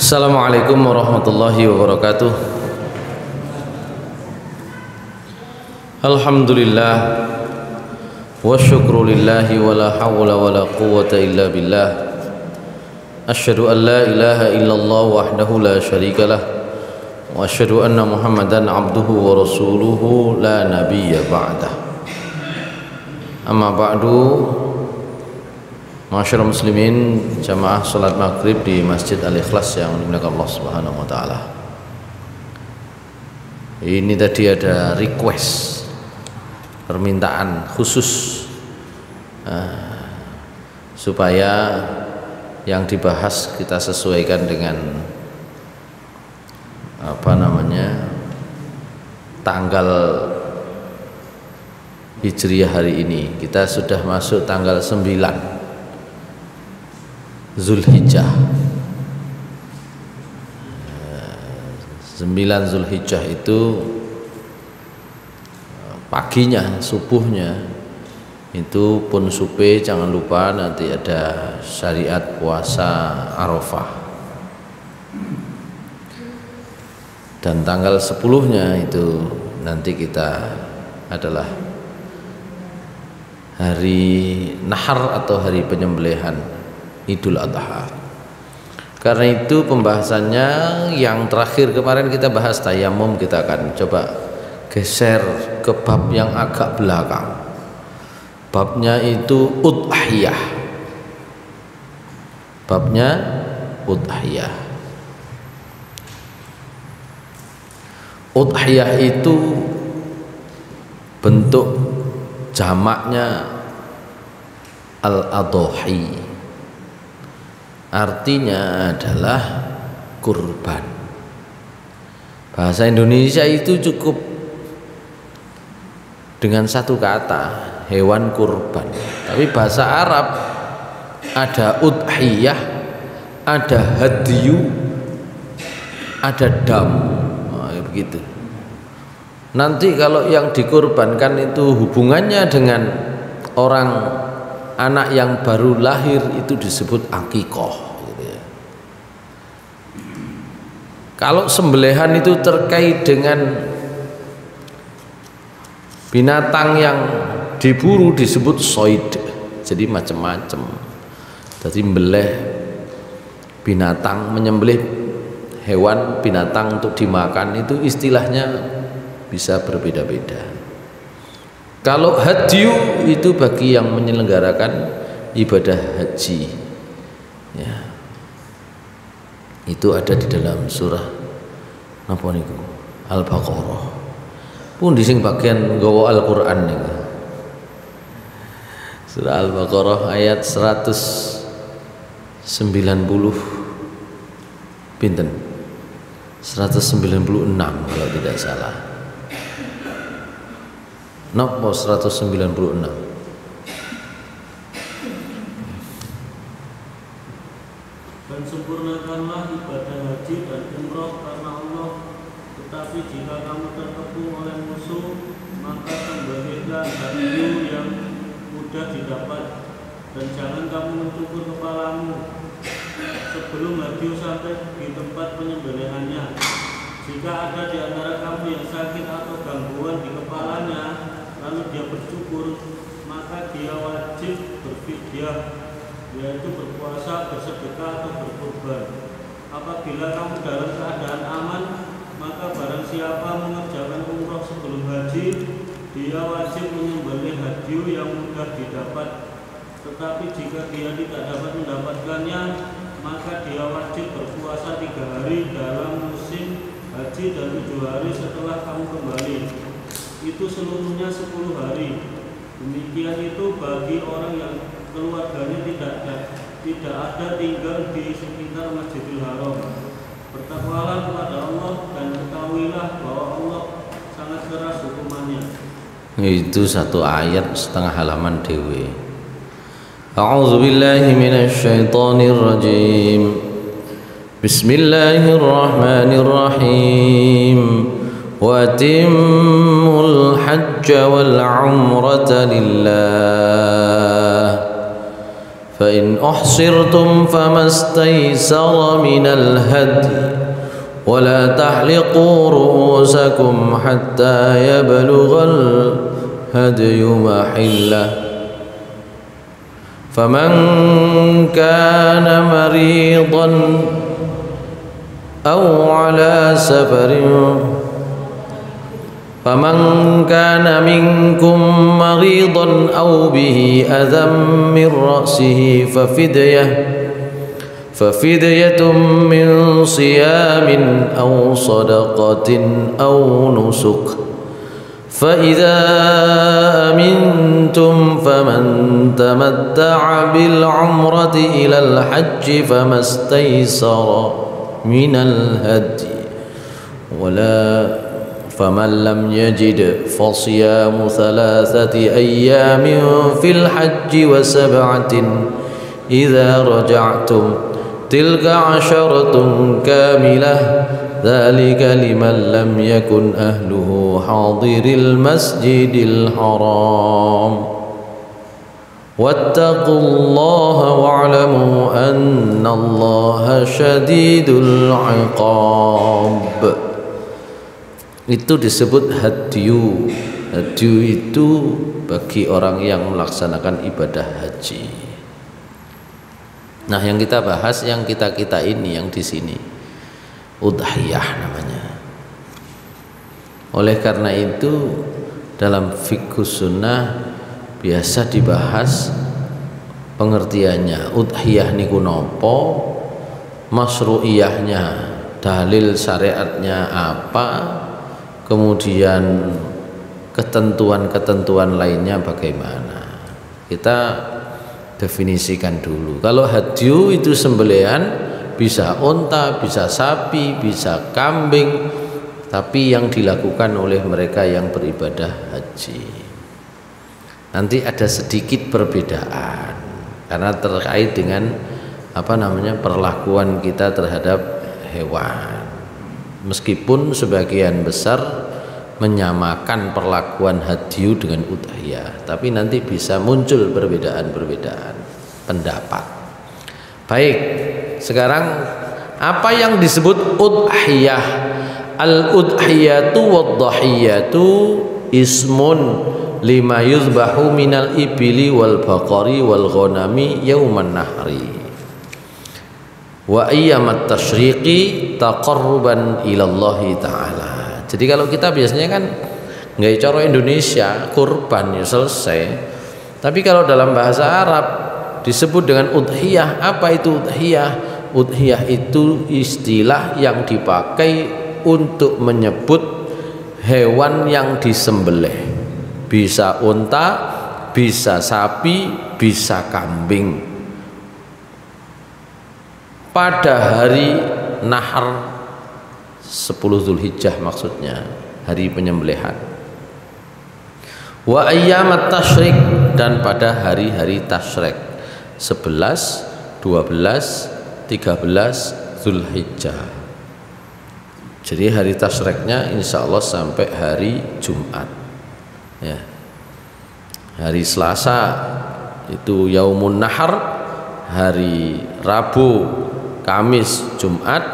Assalamualaikum warahmatullahi wabarakatuh. Alhamdulillah wa syukru lillahi wa la hawla wa la quwwata illa billah. Asyhadu an la ilaha illallah wahdahu la syarika lah wa asyhadu anna Muhammadan abduhu wa rasuluhu la nabiyya ba'dah. Amma ba'du. Masyaallah muslimin, jamaah salat maghrib di Masjid Al-Ikhlas yang dimuliakan Allah Subhanahu wa taala. Ini tadi ada request, permintaan khusus supaya yang dibahas kita sesuaikan dengan tanggal Hijriah hari ini. Kita sudah masuk tanggal 9 Zulhijjah. 9 Zulhijjah itu paginya, subuhnya itu pun supe, jangan lupa nanti ada syariat puasa Arafah. Dan tanggal 10-nya itu nanti kita adalah hari nahar atau hari penyembelihan Idul Adha. Karena itu pembahasannya yang terakhir kemarin kita bahas tayamum, kita akan coba geser ke bab yang agak belakang. Babnya itu udhiyah. Babnya udhiyah. Udhiyah itu bentuk jamaknya al-adhahi. Artinya adalah kurban. Bahasa Indonesia itu cukup dengan satu kata, hewan kurban. Tapi bahasa Arab ada udhiyah, ada hadyu, ada dam. Begitu. Nanti kalau yang dikurbankan itu hubungannya dengan orang anak yang baru lahir itu disebut akikoh gitu ya. Kalau sembelihan itu terkait dengan binatang yang diburu disebut soid. Jadi macam-macam. Jadi membelih binatang, menyembelih hewan binatang untuk dimakan itu istilahnya bisa berbeda-beda. Kalau hadyu itu bagi yang menyelenggarakan ibadah haji ya. Itu ada di dalam surah napa niku Al-Baqarah. Pun di sing bagian nggawa Al-Qur'an niku. Surah Al-Baqarah ayat 190 pinten? 196 kalau tidak salah. Napa 196? Dan sempurnakanlah ibadah haji dan umroh karena Allah. Tetapi jika kamu terkepung oleh musuh, maka sembelihlah hadyu yang mudah didapat, dan jangan kamu mencukur kepalamu sebelum hadyu sampai di tempat penyembelihannya. Jika ada di antara kamu yang sakit atau gangguan di kepalanya, lalu dia bercukur, maka dia wajib berfidyah, yaitu berpuasa, bersedekah atau berkurban. Apabila kamu dalam keadaan aman, maka barang siapa mengerjakan umroh sebelum haji, dia wajib menyembelih hadyu yang mudah didapat. Tetapi jika dia tidak dapat mendapatkannya, maka dia wajib berpuasa 3 hari dalam musim haji dan 7 hari setelah kamu kembali. Itu seluruhnya 10 hari. Demikian itu bagi orang yang keluarganya tidak ada tinggal di sekitar Masjidil Haram. Bertakwalah kepada Allah dan ketahuilah bahwa Allah sangat keras hukumannya. Itu satu ayat setengah halaman dewe. A'udzu billahi minasy syaithanir rajim. Bismillahirrahmanirrahim. وَأَتِمُّوا الْحَجَّ وَالْعُمْرَةَ لِلَّهِ فإن أحصرتم فما استيسر من الهدي ولا تحلقوا رؤوسكم حتى يبلغ الهدي محله فمن كان مريضا أو على سفر فمن كان منكم مريضا أو به أذى من رأسه ففدية من صيام أو صدقة أو نسك فإذا أمنتم فمن تمتع بالعمرة إلى الحج فما استيسر من الهدي فمن لم يجد فصيام 3 أيام في الحج و7 إذا رجعتم تلك 10 كاملة ذلك لمن لم يكن أهله حاضر المسجد الحرام واتقوا الله واعلموا أن الله شديد العقاب. Itu disebut hadyu. Hadyu itu bagi orang yang melaksanakan ibadah haji. Nah, yang kita bahas yang kita ini yang di sini udhiyah namanya. Oleh karena itu dalam fikih sunnah biasa dibahas pengertiannya. Udhiyah niku nopo, masru'iyahnya, dalil syariatnya apa, kemudian ketentuan-ketentuan lainnya bagaimana. Kita definisikan dulu. Kalau hadyu itu sembelihan bisa unta, bisa sapi, bisa kambing, tapi yang dilakukan oleh mereka yang beribadah haji. Nanti ada sedikit perbedaan karena terkait dengan perlakuan kita terhadap hewan. Meskipun sebagian besar menyamakan perlakuan hadyu dengan udhiyah, tapi nanti bisa muncul perbedaan-perbedaan pendapat. Baik, sekarang apa yang disebut udhiyah? Al-udhiyatu wad-dhahiyatu ismun lima yuzbahu minal ibili wal baqari wal ghanami yauman nahri wa ayyamat tasyriqi taqarruban ilallahi ta'ala. Jadi kalau kita biasanya kan nggak cara Indonesia kurban ya selesai, tapi kalau dalam bahasa Arab disebut dengan udhiyah. Apa itu udhiyah? Udhiyah itu istilah yang dipakai untuk menyebut hewan yang disembelih, bisa unta, bisa sapi, bisa kambing pada hari nahar 10 Zulhijjah, maksudnya hari penyembelihan. Wa ayyamat tasyrik, dan pada hari-hari tasyrik 11, 12, 13 Zulhijjah. Jadi hari tasyriknya insya Allah sampai hari Jumat ya. Hari Selasa itu Yaumun Nahar, hari Rabu, Kamis, Jumat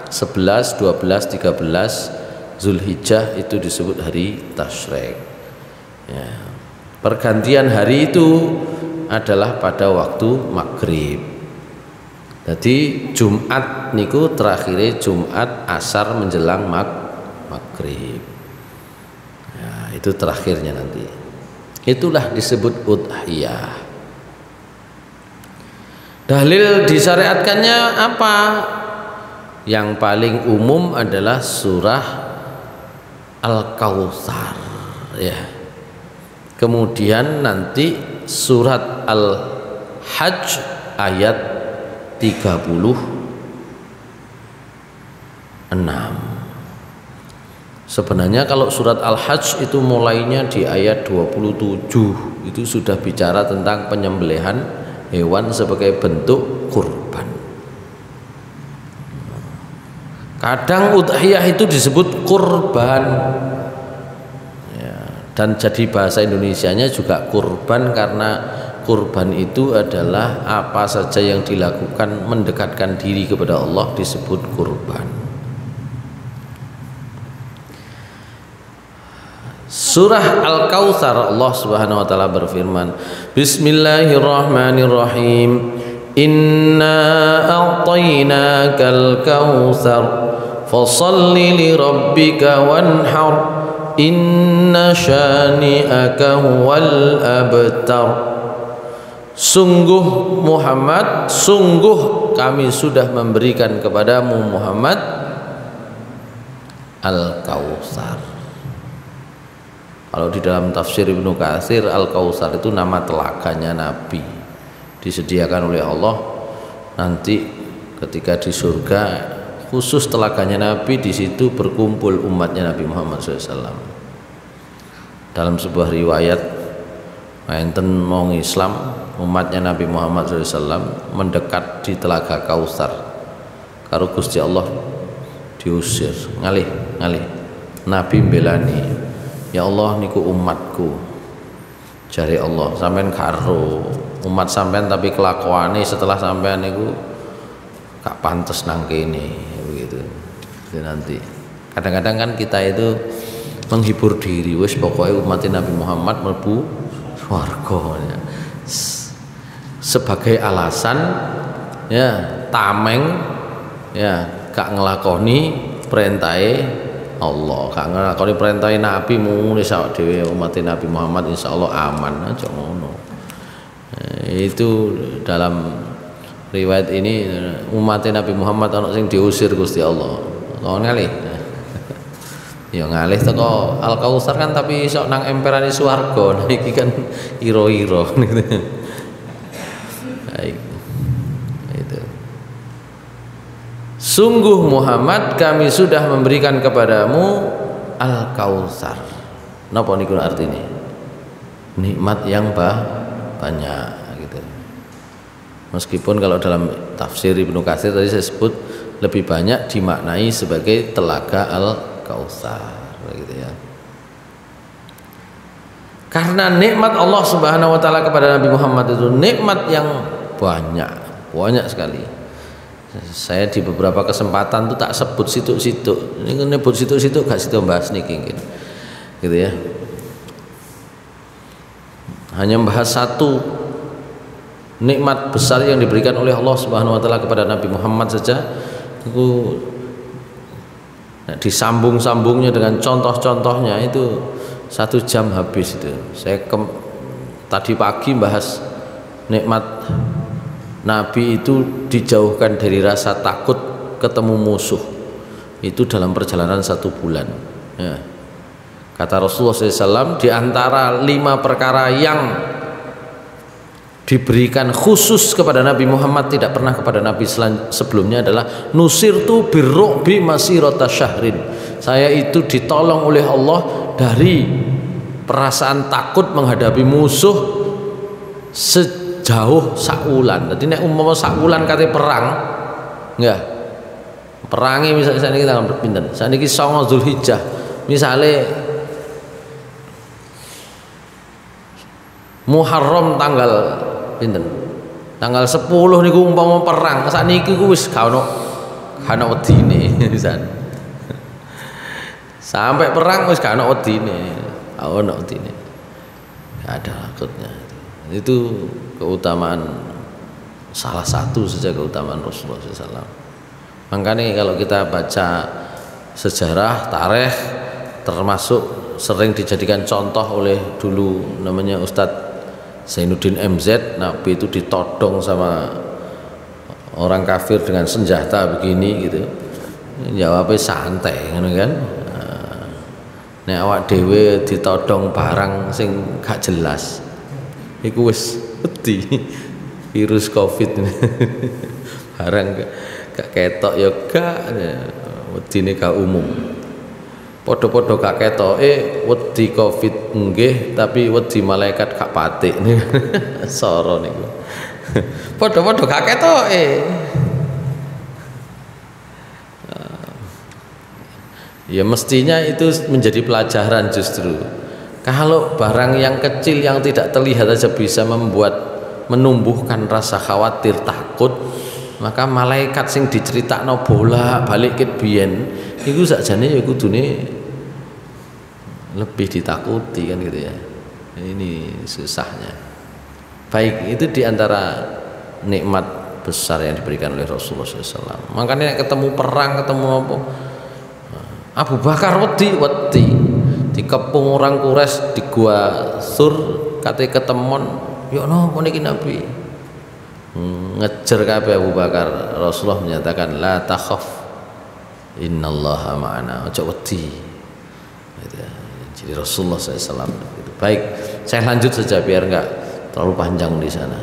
11, 12, 13 Zulhijjah itu disebut hari tasyrik ya. Pergantian hari itu adalah pada waktu maghrib. Jadi Jumat niku terakhirnya Jumat asar menjelang maghrib ya, itu terakhirnya nanti. Itulah disebut udhiyah. Dalil disyariatkannya apa? Yang paling umum adalah surah Al-Kautsar ya. Kemudian nanti surat Al-Hajj ayat 36. Sebenarnya kalau surat Al-Hajj itu mulainya di ayat 27, itu sudah bicara tentang penyembelihan hewan sebagai bentuk kurban. Kadang udhiyah itu disebut kurban ya, dan jadi bahasa Indonesianya juga kurban karena kurban itu adalah apa saja yang dilakukan mendekatkan diri kepada Allah disebut kurban. Surah Al-Kautsar, Allah Subhanahu wa taala berfirman, Bismillahirrahmanirrahim. Inna a'tainakal kautsar fashalli li rabbika wanhar inna syani'aka huwal abtar. Sungguh Muhammad, sungguh kami sudah memberikan kepadamu Muhammad Al-Kautsar. Kalau di dalam tafsir Ibnu Katsir, Al-Kautsar itu nama telaganya Nabi, disediakan oleh Allah nanti ketika di surga, khusus telaganya Nabi, di situ berkumpul umatnya Nabi Muhammad SAW. Dalam sebuah riwayat, enten wong Islam umatnya Nabi Muhammad SAW mendekat di telaga Kautsar, karo Gusti Allah diusir, ngalih Nabi belani, ya Allah niku umatku, jari Allah sampean karo umat sampean tapi kelakuane setelah sampean niku gak pantes nang kene begitu. Jadi nanti kadang-kadang kan kita itu menghibur diri, wis pokoknya umat Nabi Muhammad mlebu swarga ya. Sebagai alasan ya tameng ya gak ngelakoni perintahe Allah, gak ngelakoni perintahe Nabi, muni sak dhewe umat Nabi Muhammad insyaallah aman aja ngono. Itu dalam riwayat ini umat Nabi Muhammad ana sing diusir Gusti Allah. Kok ngalih? Ya ngalih teko Al-Kautsar kan tapi sok nang emperane swarga. Nah iki kan ira-ira gitu. Baik. Itu. Sungguh Muhammad kami sudah memberikan kepadamu Al-Kautsar. Napa niku artine? Nikmat yang banyak gitu. Meskipun kalau dalam tafsir Ibnu Katsir tadi saya sebut lebih banyak dimaknai sebagai telaga Al-Kautsar gitu ya. Karena nikmat Allah Subhanahu wa taala kepada Nabi Muhammad itu nikmat yang banyak sekali. Saya di beberapa kesempatan tuh tak sebut situ-situ. Ini nyebut situ-situ gak situ bahas niki gitu ya. Hanya membahas satu nikmat besar yang diberikan oleh Allah Subhanahu wa taala kepada Nabi Muhammad saja itu disambung-sambungnya dengan contoh-contohnya itu 1 jam habis itu. Saya tadi pagi bahas nikmat Nabi itu dijauhkan dari rasa takut ketemu musuh itu dalam perjalanan 1 bulan ya. Kata Rasulullah SAW, di antara 5 perkara yang diberikan khusus kepada Nabi Muhammad, tidak pernah kepada Nabi sebelumnya adalah nusirtu birru'bi masirata syahrin. Saya itu ditolong oleh Allah dari perasaan takut menghadapi musuh sejauh sakulan. Jadi nek umpama sakulan kate perang, enggak. Perangi misalnya saniki tanggal pinten? Saniki 9 Zulhijjah. Misale Muharram tanggal pinten? Tanggal 10 niku umpama perang, sakniki ku wis gak ono wedine pisan. Sampai perang wis gak ono wedine. Ono wedine. Gak ada maksudnya. Itu keutamaan, salah satu saja keutamaan Rasulullah SAW. Makanya kalau kita baca sejarah, tarikh, termasuk sering dijadikan contoh oleh dulu namanya Ustadz Zainuddin MZ, Nabi itu ditodong sama orang kafir dengan senjata begini gitu. Jawabnya santai kan. Nek awak dhewe ditodong barang sing gak jelas, iku wis wedi virus Covid. Barang gak ketok ya gak, wedine gak umum. Podo-podo gak ketoke wedi Covid nggih, tapi wedi malaikat gak patik niku. Soro niku. Podo-podo gak ketoke. Ya mestinya itu menjadi pelajaran justru. Kalau barang yang kecil yang tidak terlihat saja bisa membuat menumbuhkan rasa khawatir takut, maka malaikat sing diceritakno bolak-balik ket biyen iku sakjane ya kudune lebih ditakuti kan gitu ya. Ini susahnya. Baik, itu diantara nikmat besar yang diberikan oleh Rasulullah SAW. Makanya ketemu perang, ketemu apa, Abu Bakar wedi dikepung orang Quraisy di gua Sur, kate ketemon yo napa niki Nabi. Ngejer kabeh Abu Bakar. Rasulullah menyatakan la takhaf innallaha ma'ana, ojo wedi. Jadi Rasulullah SAW. Baik, saya lanjut saja biar enggak terlalu panjang di sana.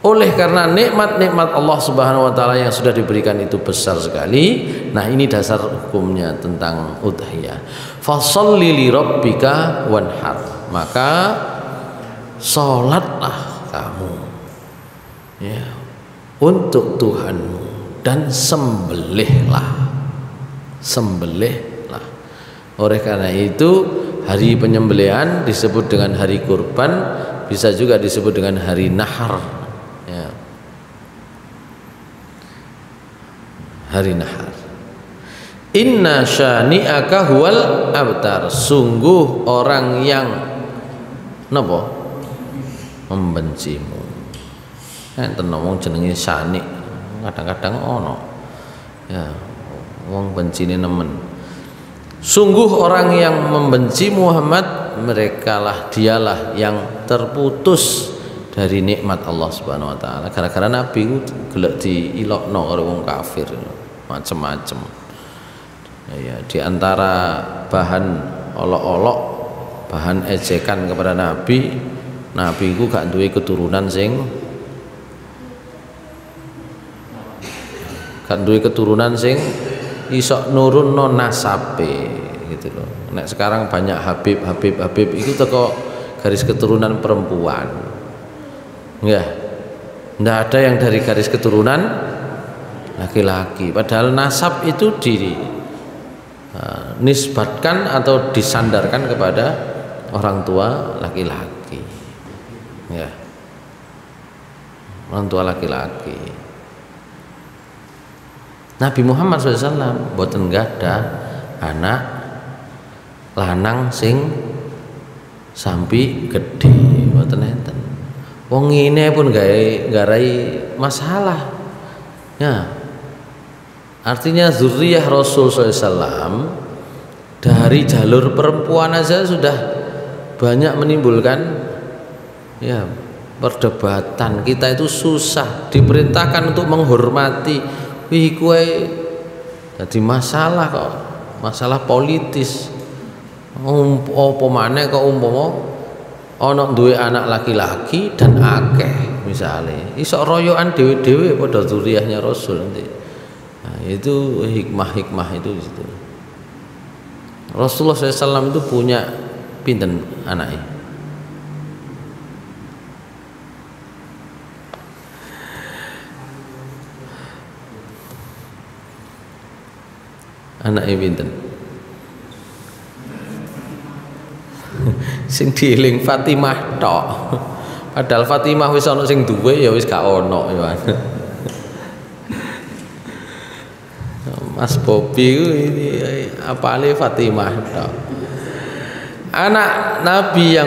Oleh karena nikmat-nikmat Allah Subhanahu wa taala yang sudah diberikan itu besar sekali. Nah, ini dasar hukumnya tentang udhiyah. Fasholli li rabbika wanhar. Maka salatlah kamu ya untuk Tuhanmu dan sembelihlah. Oleh karena itu hari penyembelihan disebut dengan hari kurban, bisa juga disebut dengan hari nahar ya. Hari nahar. Inna syani'aka huwal abtar. Sungguh orang yang napa membencimu. Enten ngomong jenenge syani, kadang-kadang ono ya wong bencine nemen. Sungguh orang yang membenci Muhammad, merekalah dialah yang terputus dari nikmat Allah Subhanahu wa taala. Gara-gara Nabi ku gelek diilokno karo wong kafir macem-macem. Ya, di antara bahan olok-olok, bahan ejekan kepada Nabi ku gak duwe keturunan sing iso nurunno nasabe gitu loh. Nek sekarang banyak Habib itu teko garis keturunan perempuan. Enggak ada yang dari garis keturunan laki-laki. Padahal nasab itu nisbatkan atau disandarkan kepada orang tua laki-laki. Ya. Orang tua laki-laki. Nabi Muhammad SAW boten gadah anak lanang sing sampai gede, boten enten. Wong ngene pun garai masalah. Ya. Artinya zuriyah Rasul SAW dari jalur perempuan aja sudah banyak menimbulkan ya perdebatan. Kita itu susah diperintahkan untuk menghormati. Wih kue jadi masalah kok, masalah politis. Apa maneh kok umpama ana duwe anak laki-laki dan akeh misale iso royokan dhewe-dhewe padha zuriyahnya Rasul nanti. Nah, itu hikmah-hikmah itu di situ. Rasulullah SAW itu punya pinten anaknya? Anake pinten? Sing dieling Fatimah tok. Padahal Fatimah wis ana sing duwe ya wis gak ono ya. Mas Bobi ini apale Fatimah tok. Anak Nabi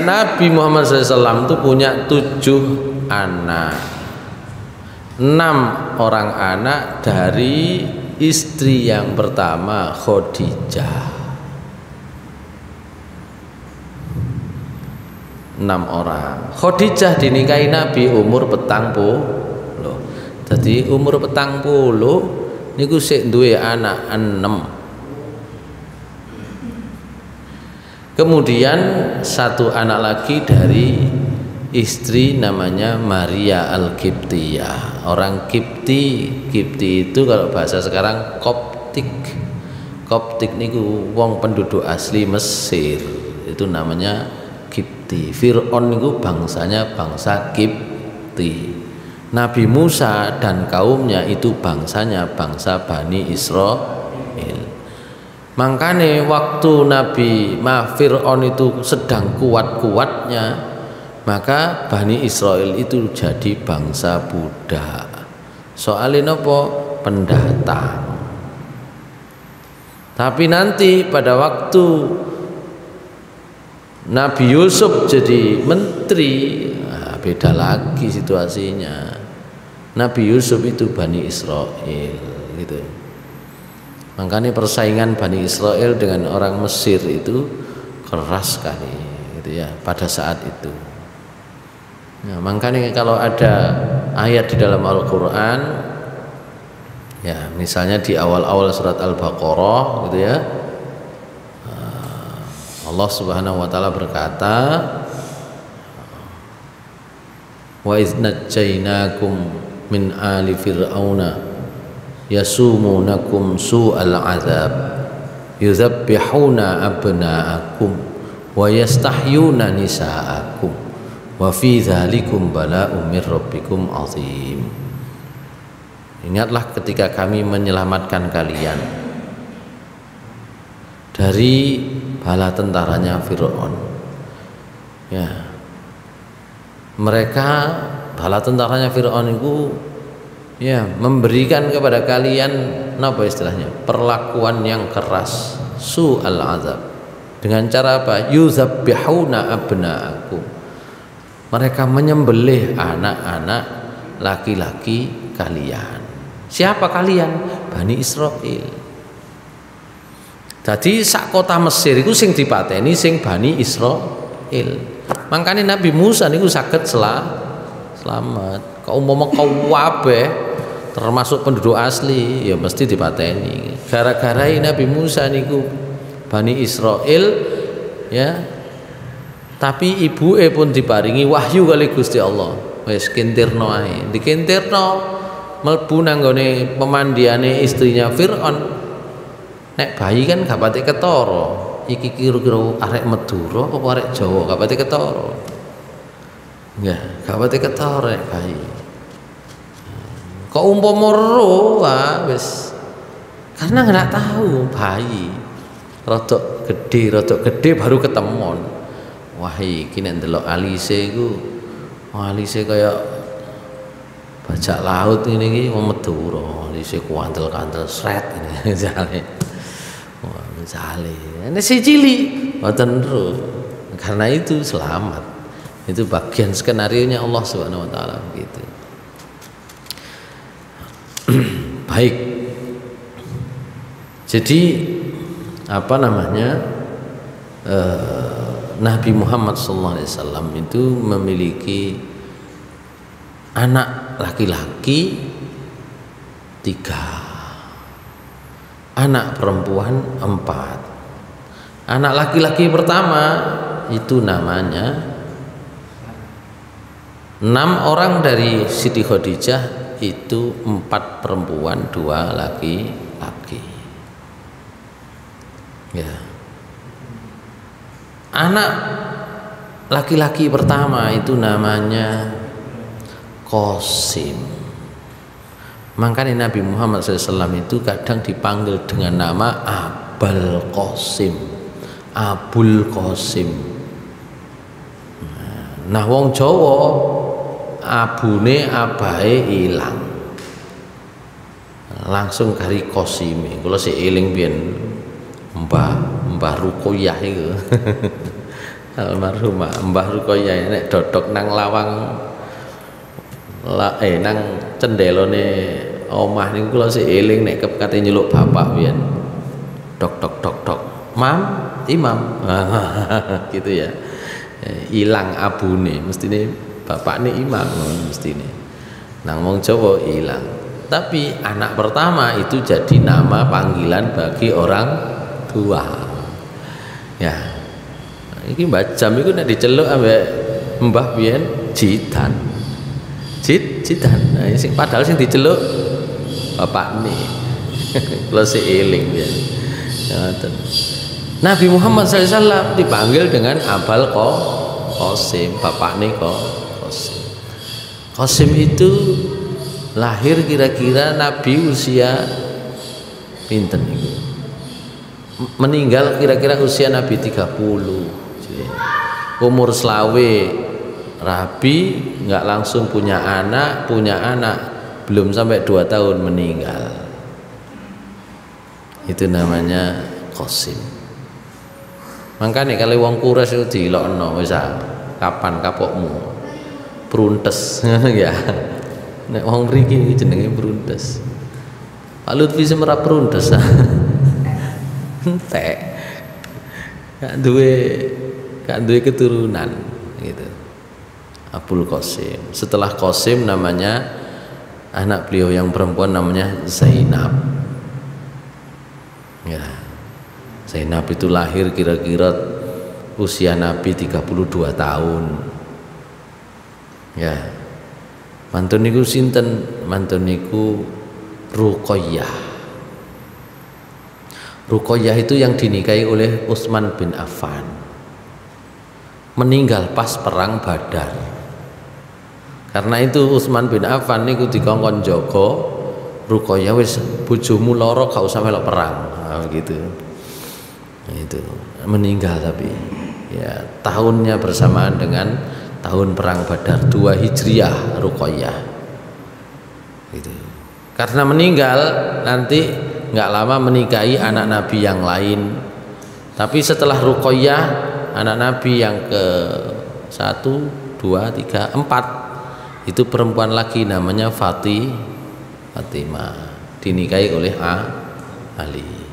Nabi Muhammad SAW itu punya 7 anak. 6 orang anak dari istri yang pertama Khadijah. 6 orang. Khadijah dinikahi Nabi umur 40. Jadi umur 40 niku sik duwe anak 6. Kemudian 1 anak lagi dari istri namanya Maria Al-Qibtiyah. Orang Qibti itu kalau bahasa sekarang Koptik niku wong penduduk asli Mesir, itu namanya Qibti. Fir'aun niku bangsanya bangsa Qibti. Nabi Musa dan kaumnya itu bangsanya bangsa Bani Israel. Makanya waktu Fir'aun itu sedang kuat-kuatnya, Maka Bani Israel itu jadi bangsa budak. Soalnya nopo? Pendatang. Tapi nanti pada waktu Nabi Yusuf jadi menteri, nah, beda lagi situasinya. Nabi Yusuf itu Bani Israel gitu. Makanya persaingan Bani Israel dengan orang Mesir itu keras sekali gitu ya pada saat itu. Nah, makanya kalau ada ayat di dalam Al-Qur'an ya, misalnya di awal-awal surat Al-Baqarah gitu ya, Allah Subhanahu wa taala berkata, wa idz najjaynakum min ali fir'auna yasumunakum su'al adzab yuzabbihuna abna'akum wa yastahyuna nisa'akum wa fi dzalikum bala'un mir rabbikum azim. Ingatlah ketika kami menyelamatkan kalian dari bala tentaranya Fir'aun. Ya. Mereka bala tentaranya Fir'aun itu ya memberikan kepada kalian apa istilahnya? Perlakuan yang keras, su'al azab. Dengan cara apa? Yuzabbihuna abna'akum. Mereka menyembelih anak-anak laki-laki kalian. Siapa kalian? Bani Israel. Jadi sak kota Mesir itu sing dipateni sing Bani Israel. Makanya Nabi Musa niku saged selamat. Kau umpama kabeh termasuk penduduk asli ya mesti dipateni. Gara-gara Nabi Musa niku Bani Israel ya. Tapi ibuke pun diparingi wahyu kali Gusti Allah. Wis kintirno ae. Dikintirno mlebu nang gone pemandiane istrinya Fir'aun. Nek bayi kan gak pati ketara. Iki kira-kira arek Madura apa arek Jawa gak pati ketara. Ya, gak pati ketara nek bayi. Kok umpama ro wis. Karena nggak tahu bayi. Rodok gede baru ketemon. Wah iki nek ndelok alise iku alise kaya bajak laut ngene iki wong Madura. Alise kuantel-kantel sret ngene jane. Wah, misale. Nek si cilik mboten ro. Karena itu selamat. Itu bagian skenarionya Allah Subhanahu wa taala begitu. Baik. Jadi apa namanya? Nabi Muhammad SAW itu memiliki anak laki-laki 3, anak perempuan 4. Anak laki-laki pertama itu namanya 6 orang dari Siti Khadijah, itu 4 perempuan 2 laki-laki. Ya. Anak laki-laki pertama itu namanya Qasim. Makanya Nabi Muhammad SAW itu kadang dipanggil dengan nama Abul Qasim, Abul Qasim. Nah wong Jawa abune abahe ilang, langsung kari Qasime. Kula sik eling biyen Mbah Ruqayyah itu almarhumah Mbah Ruqayyah nek dodok nang lawang nang cendelone omah niku kula sik eling nek kate nyeluk bapak biyen dok mam imam gitu ya, ilang abune mestine bapakne imam mestine nang wong Jawa ilang. Tapi anak pertama itu jadi nama panggilan bagi orang tua. Ya. Iki Mbah Jam iku nek diceluk ambek Mbah biyen Jidan. Jidan. Nah, sing padahal sing diceluk bapakne. Kula sik eling biyen. Ngoten. Nabi Muhammad SAW dipanggil dengan Abul Qasim, bapakne Qasim. Qasim itu lahir kira-kira Nabi usia pinten niku? Meninggal kira-kira usia Nabi 30. Umur selawe rabi, nggak langsung punya anak belum sampai 2 tahun meninggal. Itu namanya Qasim. Makanya kalau wong kures itu dilokno wis kapan kapokmu pruntes ngono ya. Nek wong mriki iki jenenge pruntes. Pak Lutfi semera pruntes. Entek. Gak duwe keturunan gitu. Abul Qasim. Setelah Qasim namanya anak beliau yang perempuan namanya Zainab. Ya. Zainab itu lahir kira-kira usia Nabi 32 tahun. Ya. Mantun niku sinten? Mantun niku Ruqayyah. Ruqayyah itu yang dinikahi oleh Utsman bin Affan. Meninggal pas perang Badar. Karena itu Utsman bin Affan niku dikongkon jaga Ruqayyah wis bojomu lara gak usah melok perang. Nah, gitu. Itu meninggal tapi ya tahunnya bersamaan dengan tahun perang Badar 2 Hijriah Ruqayyah. Gitu. Karena meninggal nanti nggak lama menikahi anak Nabi yang lain. Tapi setelah Ruqayyah anak Nabi yang ke 1, 2, 3, 4 itu perempuan lagi namanya Fatimah dinikahi oleh Ali.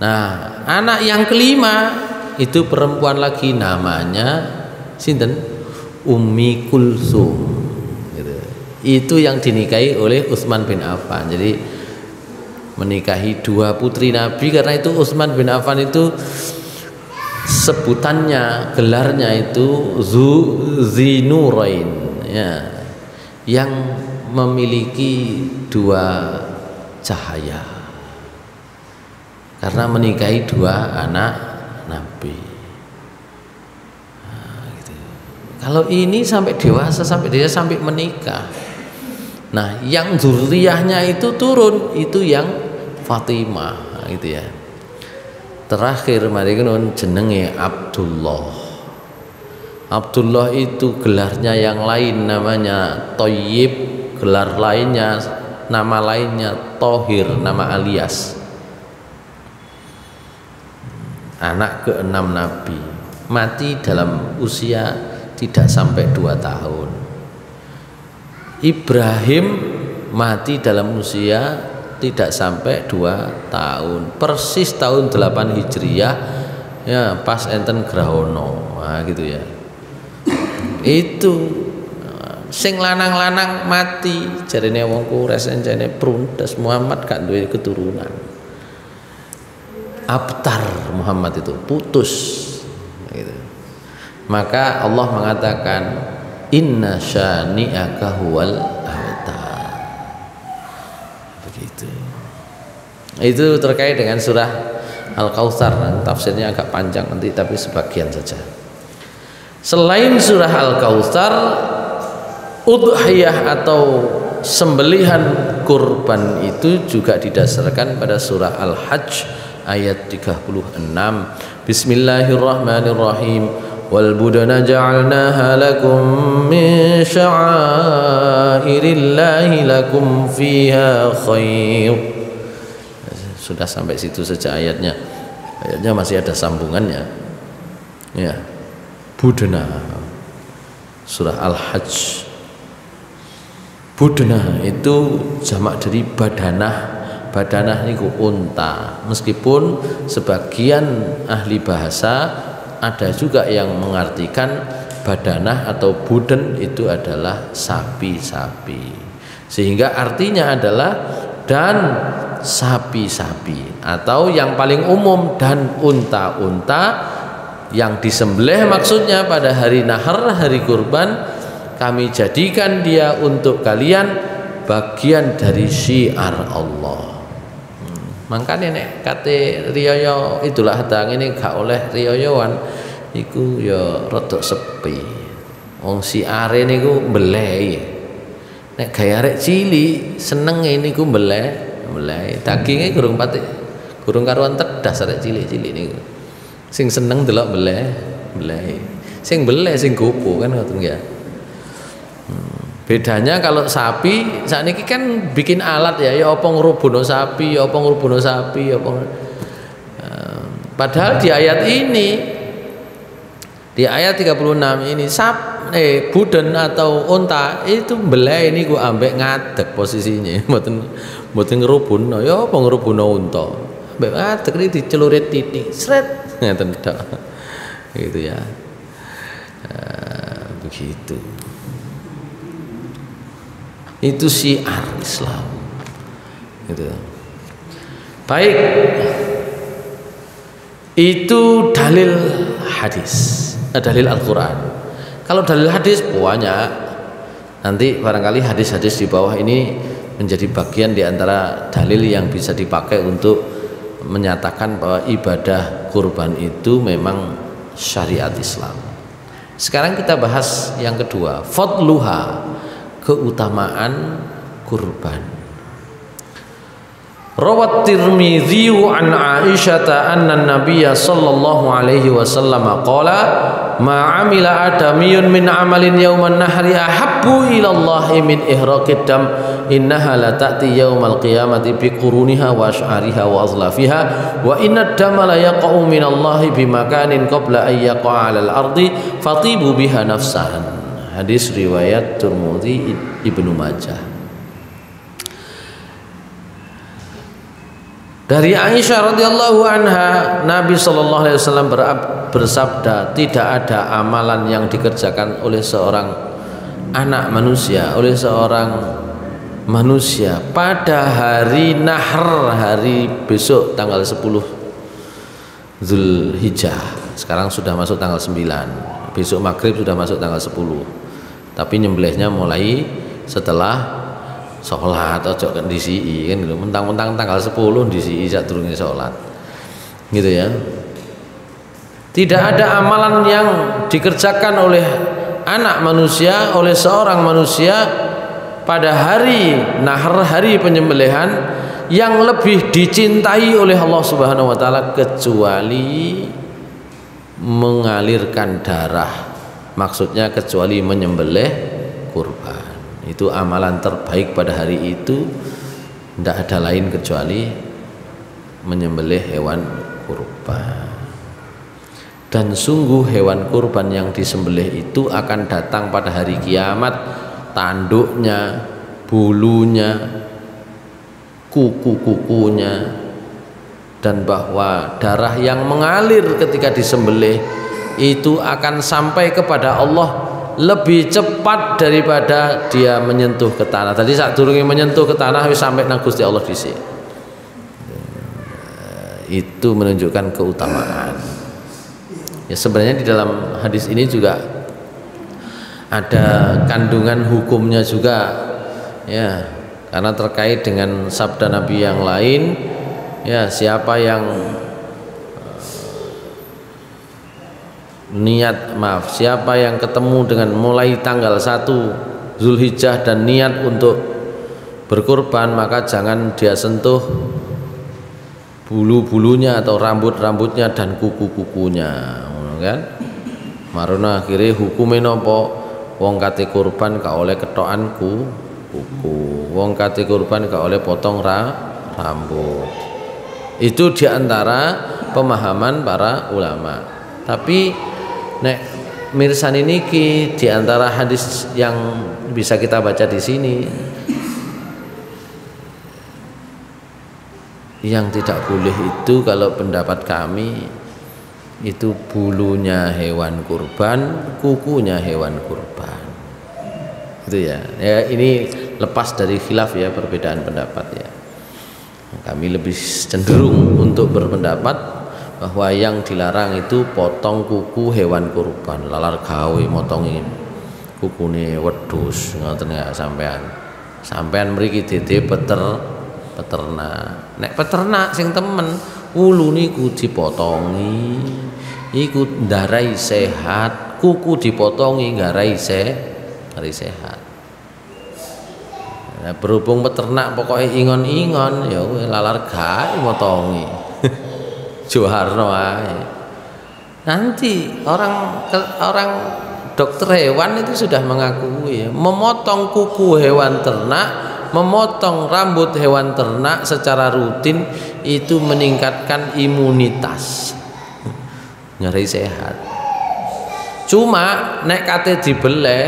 Nah anak yang kelima itu perempuan lagi namanya sinten? Ummi Kulsum gitu. Itu yang dinikahi oleh Utsman bin Affan. Jadi menikahi 2 putri Nabi. Karena itu Utsman bin Affan itu sebutannya, gelarnya itu Zinurain ya, yang memiliki 2 cahaya karena menikahi 2 anak Nabi. Nah, gitu. Kalau ini sampai dewasa, sampai dia sampai menikah. Nah, yang zuriyahnya itu turun itu yang Fatimah, gitu ya. Terakhir mari nun jenenge Abdullah. Abdullah itu gelarnya yang lain namanya Thayyib, gelar lainnya, nama lainnya Thohir, nama alias. Anak ke-6 Nabi, mati dalam usia tidak sampai 2 tahun. Ibrahim mati dalam usia tidak sampai 2 tahun, persis tahun 8 Hijriah ya, pas enten Grahono. Nah, gitu ya. Itu sing lanang-lanang mati jarene wong Quraisy jarene pruntes Muhammad gak duwe keturunan. Abtar Muhammad itu putus gitu. Maka Allah mengatakan inna syani'aka huwal abtar. Begitu. Itu terkait dengan surah Al-Kautsar. Tafsirnya agak panjang nanti tapi sebagian saja. Selain surah Al-Kautsar, udhiyah atau sembelihan kurban itu juga didasarkan pada surah Al-Hajj ayat 36. Bismillahirrahmanirrahim. Wal budana ja'alnaha lakum min sya'airillahi lakum fiha khair. Sudah sampai situ saja ayatnya. Ayatnya masih ada sambungannya. Ya. Budana. Surah Al-Hajj. Budana itu jamak dari badanah. Badanah niku unta. Meskipun sebagian ahli bahasa ada juga yang mengartikan badanah atau buden itu adalah sapi-sapi. Sehingga artinya adalah dan sapi-sapi, atau yang paling umum dan unta-unta yang disembelih maksudnya pada hari nahar, hari kurban, kami jadikan dia untuk kalian bagian dari syiar Allah. Makanya nek kate riyaya itulah hadang ini gak oleh riyayawan iku ya rada sepi. Wong siare niku mbeleh. Nek gawe arek cilik senenge niku mbeleh. Daginge gurung karuan tedas arek cilik-cilik niku. Sing seneng delok mbeleh. Sing beleh sing gopo kan ngoten ya. Bedanya kalau sapi sakniki kan bikin alat ya apa ngrubono sapi, apa ngrubono sapi, apa padahal di ayat ini, di ayat 36 ini buden atau unta itu belai ini gua ambek ngadeg posisinya, mboten ngerubuno, ya apa ngerubuno unta, ambek ngadeg ini dicelurit titik, sret, ngeten tok, gitu ya, begitu. Itu syiar Islam, gitu. Baik. Itu dalil hadis, dalil Al-Quran. Kalau dalil hadis banyak, nanti barangkali hadis-hadis di bawah ini menjadi bagian di antara dalil yang bisa dipakai untuk menyatakan bahwa ibadah kurban itu memang syariat Islam. Sekarang kita bahas yang kedua, fadluha, keutamaan kurban. Rawat Tirmidzi an Aisyah anna Nabiyya sallallahu alaihi wasallam qala ma amila adamiyun min amalin yauman nahri ahabbu ila Allah min ihraqid dam innaha la ta'ti yaumal qiyamati bi quruniha wa ash'ariha wa azlafiha wa inna ad-dama la yaqa'u min Allah bi makanin qabla an yaqa'a 'alal ardi fatibu biha nafsahan. Hadis riwayat Tirmidzi Ibnu Majah. Dari Aisyah radhiyallahu anha, Nabi sallallahu alaihi wasallam bersabda, tidak ada amalan yang dikerjakan oleh seorang anak manusia, oleh seorang manusia pada hari Nahr, hari besok tanggal 10 Zulhijjah. Sekarang sudah masuk tanggal 9. Besok maghrib sudah masuk tanggal 10. Tapi nyembelihnya mulai setelah sholat, ojo kan disi kan gitu, mentang-mentang tanggal 10 disi sadurunge sholat, gitu ya. Tidak ada amalan yang dikerjakan oleh anak manusia, oleh seorang manusia pada hari Nahr, hari penyembelihan, yang lebih dicintai oleh Allah Subhanahu wa taala kecuali mengalirkan darah, maksudnya kecuali menyembelih kurban. Itu amalan terbaik pada hari itu, tidak ada lain kecuali menyembelih hewan kurban. Dan sungguh hewan kurban yang disembelih itu akan datang pada hari kiamat, tanduknya, bulunya, kuku-kukunya, dan bahwa darah yang mengalir ketika disembelih itu akan sampai kepada Allah lebih cepat daripada dia menyentuh ke tanah. Tadi saat durunge menyentuh ke tanah wis sampai nang Gusti Allah dhisik. Itu menunjukkan keutamaan. Ya sebenarnya di dalam hadis ini juga ada kandungan hukumnya juga, ya, karena terkait dengan sabda Nabi yang lain, ya, siapa yang siapa yang ketemu dengan mulai tanggal 1 Zulhijjah dan niat untuk berkurban, maka jangan dia sentuh bulu-bulunya atau rambut-rambutnya dan kuku-kukunya, kan? Maruna akhirnya hukumnya nopo, wong kate kurban gak oleh ketokan kuku, wong kate kurban gak oleh potong rambut. Itu diantara pemahaman para ulama. Tapi nek mirsani niki di antara hadis yang bisa kita baca di sini, yang tidak boleh itu kalau pendapat kami itu bulunya hewan kurban, kukunya hewan kurban. Itu ya. Ya ini lepas dari khilaf ya, perbedaan pendapat ya. Kami lebih cenderung untuk berpendapat bahwa yang dilarang itu potong kuku hewan kurban, lalar gawe motongi kukune wedhus, ngoten ya sampean mriki dede peternak. Nek peternak sing temen ulu niku dipotongi iku ndarai sehat, kuku dipotongi ngarai sehat. Nah, berhubung peternak pokoknya ingon-ingon, ya lalar gawe motongi Joharno ae. Nanti orang dokter hewan itu sudah mengakui ya, memotong kuku hewan ternak, memotong rambut hewan ternak secara rutin itu meningkatkan imunitas, ngeri sehat. Cuma nek kate dibeleh,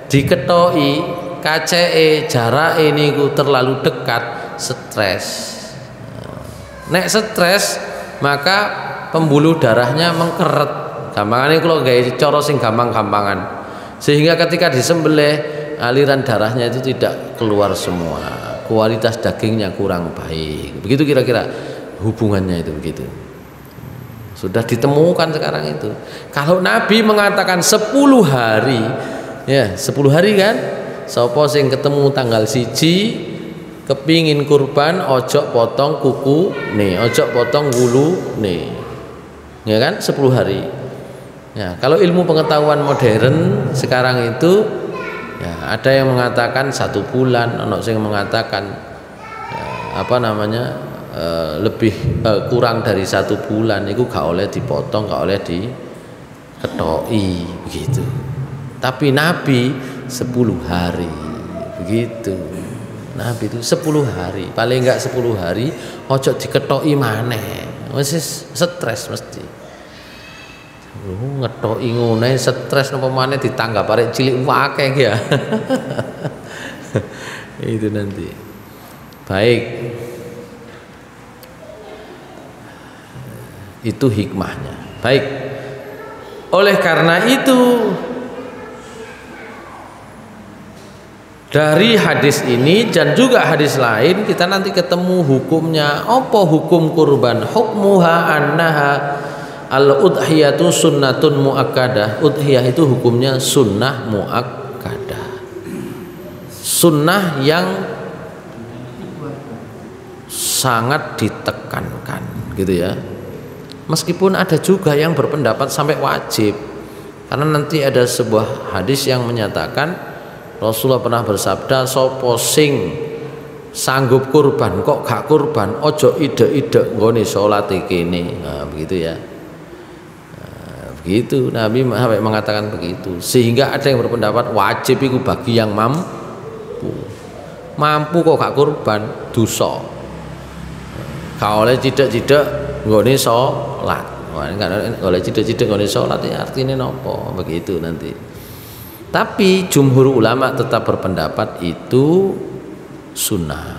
diketoki, kaceke jarake niku terlalu dekat, stres. Nek stres maka pembuluh darahnya mengkeret. Gampangane kula gawe cara sing gampang-gampangan. Sehingga ketika disembelih aliran darahnya itu tidak keluar semua. Kualitas dagingnya kurang baik. Begitu kira-kira hubungannya itu begitu. Sudah ditemukan sekarang itu. Kalau Nabi mengatakan 10 hari, ya 10 hari kan? Sapa sing ketemu tanggal 1 kepingin kurban, ojo potong kuku nih, ojo potong wulu nih. Ya kan 10 hari. Ya, kalau ilmu pengetahuan modern sekarang itu ya ada yang mengatakan 1 bulan, ono sing mengatakan lebih kurang dari 1 bulan itu gak oleh dipotong, gak oleh diketoki begitu. Tapi Nabi 10 hari begitu. Nabi itu 10 hari, paling enggak 10 hari ojo diketoki maneh. Wis stres mesti. Ngetoki ngene stres napa maneh ditanggap arek cilik akeh ya. Itu nanti. Baik. Itu hikmahnya. Baik. Oleh karena itu dari hadis ini dan juga hadis lain kita nanti ketemu hukumnya. Apa hukum kurban? Hukmuha annaha al-udhiyatu sunnatun muakkadah. Udhiyah itu hukumnya sunnah muakkadah. Sunnah yang sangat ditekankan gitu ya. Meskipun ada juga yang berpendapat sampai wajib. Karena nanti ada sebuah hadis yang menyatakan Rasulullah pernah bersabda, sapa sing sanggup kurban kok gak kurban, ojo ide-ide nggone salate kene. Nah, begitu ya. Begitu Nabi sampai mengatakan begitu. Sehingga ada yang berpendapat wajib itu bagi yang mampu. Mampu kok gak kurban, dosa. Gak oleh cidek-cidek nggone salat. Wah, gak oleh cidek-cidek nggone salat ya artine napa? Begitu nanti. Tapi jumhur ulama tetap berpendapat itu sunnah.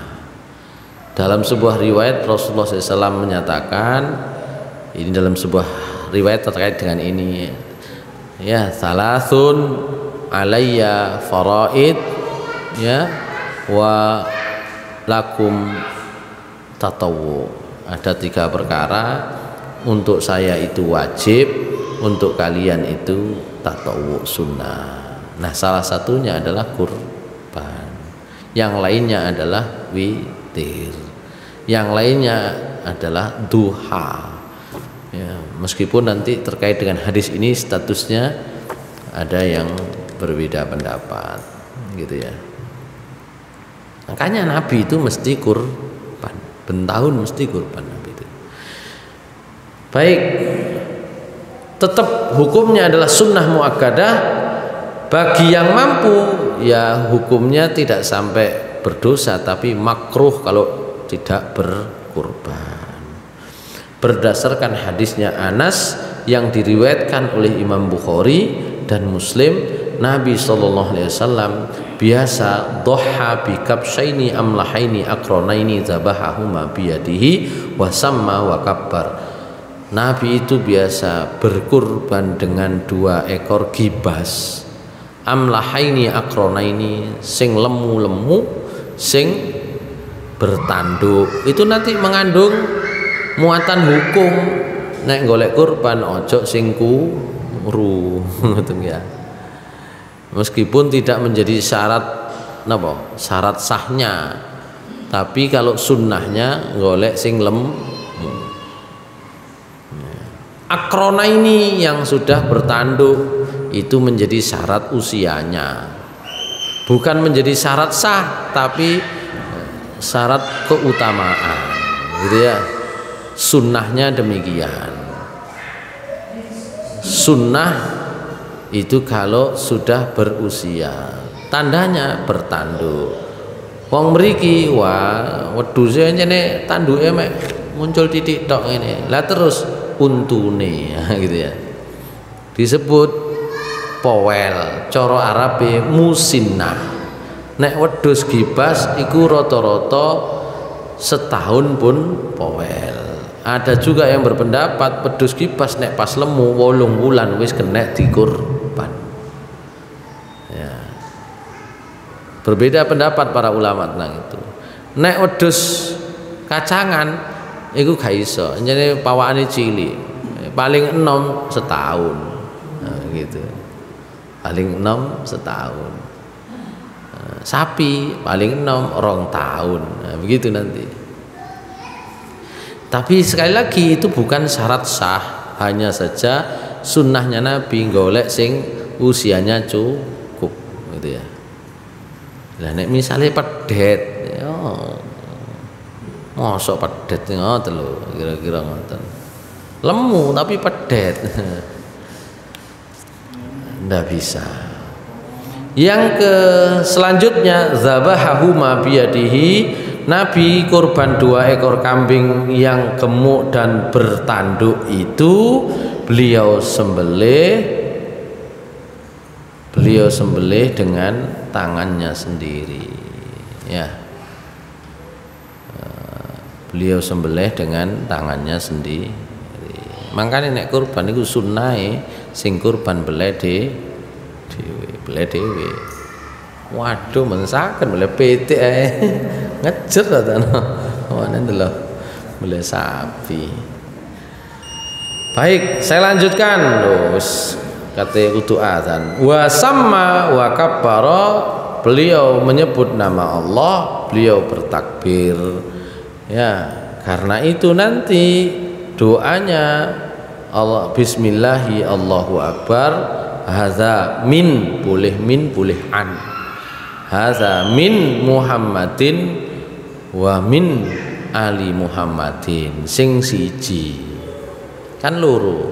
Dalam sebuah riwayat Rasulullah SAW menyatakan, ini dalam sebuah riwayat terkait dengan ini, ya salasun alayya faraid ya wa lakum tatawu. Ada 3 perkara, untuk saya itu wajib, untuk kalian itu tatawu sunnah. Nah, salah satunya adalah kurban, yang lainnya adalah witir, yang lainnya adalah duha. Ya, meskipun nanti terkait dengan hadis ini statusnya ada yang berbeda pendapat, gitu ya. Makanya Nabi itu mesti kurban, bentahun mesti kurban Nabi itu. Baik, tetap hukumnya adalah sunnah muakkadah. Bagi yang mampu ya hukumnya tidak sampai berdosa, tapi makruh kalau tidak berkurban. Berdasarkan hadisnya Anas yang diriwayatkan oleh Imam Bukhari dan Muslim, Nabi SAW biasa doha bi kabsyaini amlahaini akronaini zabahahuma biyadihi wa samma wa kabbar. Nabi itu biasa berkurban dengan 2 ekor gibas. Amlahaini akronaini, sing lemu-lemu, sing bertanduk. Itu nanti mengandung muatan hukum. Nek golek kurban ojo sing kuru, ngoten ya. Meskipun tidak menjadi syarat napa? Syarat sahnya. Tapi kalau sunnahnya golek sing lemu. Akrona ini yang sudah bertanduk itu menjadi syarat usianya, bukan menjadi syarat sah, tapi syarat keutamaan, gitu ya. Sunnahnya demikian. sunnah itu kalau sudah berusia, tandanya bertanduk. Wong mriki wah wedhuse nyene tanduke mek muncul titik tok ngene. Lah terus untune gitu ya. Disebut powel, cara Arabe musinnah. Nek wedhus gibas iku rata-rata setahun pun powel. Ada juga yang berpendapat wedhus gibas nek pas lemu 8 wulan wis kena dikurban. Ya. Berbeda pendapat para ulama tentang itu. Nek wedhus kacangan iku gak iso, jenenge pawakane cilik. Paling enom setahun. Nah, gitu. Paling enom setahun. Sapi paling enom 2 tahun. Nah, begitu nanti. Tapi sekali lagi itu bukan syarat sah, hanya saja sunnahnya Nabi golek sing usianya cukup gitu ya. Lah nek misale pedet ya mosok pedet ngoten lho kira-kira ngoten. Lemu tapi pedet. Ndak bisa. Yang ke selanjutnya zabahahu ma biyadihi, Nabi kurban 2 ekor kambing yang gemuk dan bertanduk itu beliau sembelih dengan tangannya sendiri ya. Beliau sembelih dengan tangannya sendiri. Makanya nek kurban itu sunnahe sing kurban beleh dhewe. Waduh mensaken boleh petik ae. Ngejer ta no. Mana ndelok boleh sapi. Baik, saya lanjutkan. Terus kata kudu azan. Wa samma wa kabbara, beliau menyebut nama Allah, beliau bertakbir. Ya, karena itu nanti doanya Allah bismillahi Allahu akbar, hadza min boleh an. Hadza min Muhammadin wa min ali Muhammadin sing siji kan loro.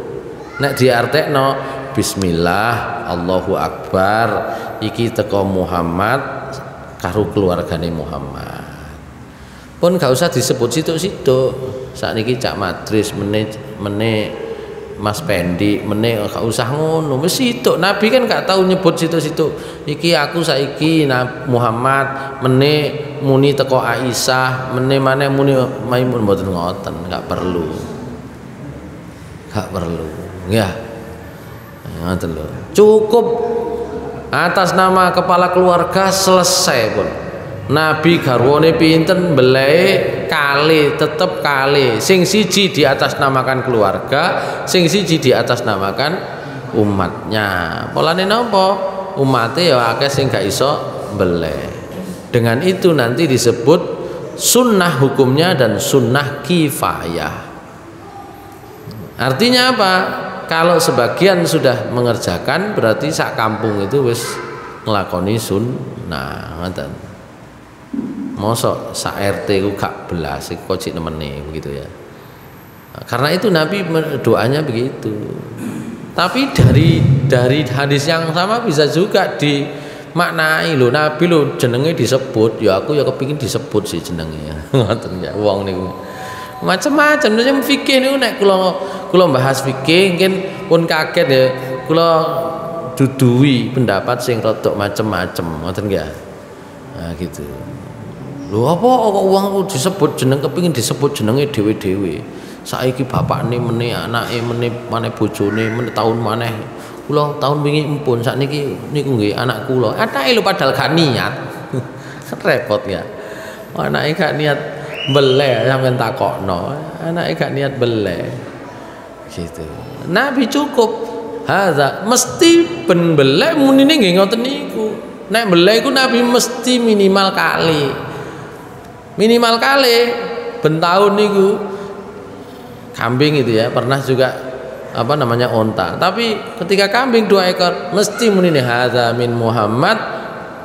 Nek diartekno bismillah Allahu akbar iki teko Muhammad karo keluargane Muhammad. Pun gak usah disebut situ-situ. Sakniki Cak Madris meneh Mas Pendi meneh gak usah ngono. Wis situ Nabi kan gak tahu nyebut situ-situ. Iki aku saiki Muhammad meneh muni teko Aisyah, meneh maneh muni Maimun, mboten ngoten, gak perlu. Gak perlu. Ya. Ngoten lho. Cukup atas nama kepala keluarga selesai pun. Nabi garwane pinten belai kali tetep kali sing siji di atas namakan keluarga, sing siji di atas namakan umatnya. Polane napa? Umate ya akeh sing gak iso belai. Dengan itu nanti disebut sunnah hukumnya dan sunnah kifayah. Artinya apa? Kalau sebagian sudah mengerjakan berarti sak kampung itu wis nglakoni sunnah, ngoten. Mosok sak RT ku gak belas iku kocik nemene begitu ya. Karena itu Nabi doanya begitu. Tapi dari hadis yang sama bisa juga dimaknai lho, Nabi lho jenenge disebut, ya aku ya kepingin disebut sih jenenge. Ngoten ya wong niku. Macam-macam macam fikih niku nek kula bahas fikih mungkin pun kaget ya. Kula duduhi pendapat sing rodok macam-macam, ngoten nggih. Nah gitu. Lho apa kok wong disebut jeneng kepingin disebut jenenge dhewe-dhewe. Saiki bapakne meneh anake meneh maneh bojone meneh taun maneh. Kula taun wingi empun sakniki niku nggih anak kula. Anake lho padahal gak niat. Repot ya. Anake gak niat beleh sampean takokno. Anake gak niat beleh. Gitu. Nabi cukup hadza mesti ben beleh munine nggih ngoten niku. Nek beleh iku Nabi mesti minimal kali ben tahun niku kambing itu ya pernah juga apa namanya onta, tapi ketika kambing 2 ekor mesti munine hadza min Muhammad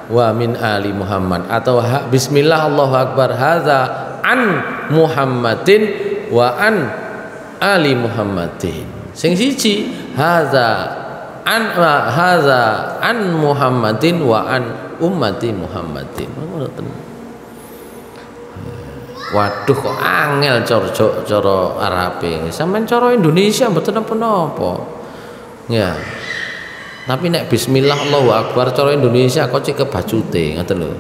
wa min ali Muhammad atau bismillah Allahu akbar hadza an Muhammadin wa an ali Muhammadin. Sing siji hadza an Muhammadin wa an ummati Muhammadin. Waduh kok angel cara Arabe. Sampeyan cara Indonesia mboten napa-napa. Ya. Tapi nek bismillah Allahu Akbar cara Indonesia kok cek kebacute ngoten lho.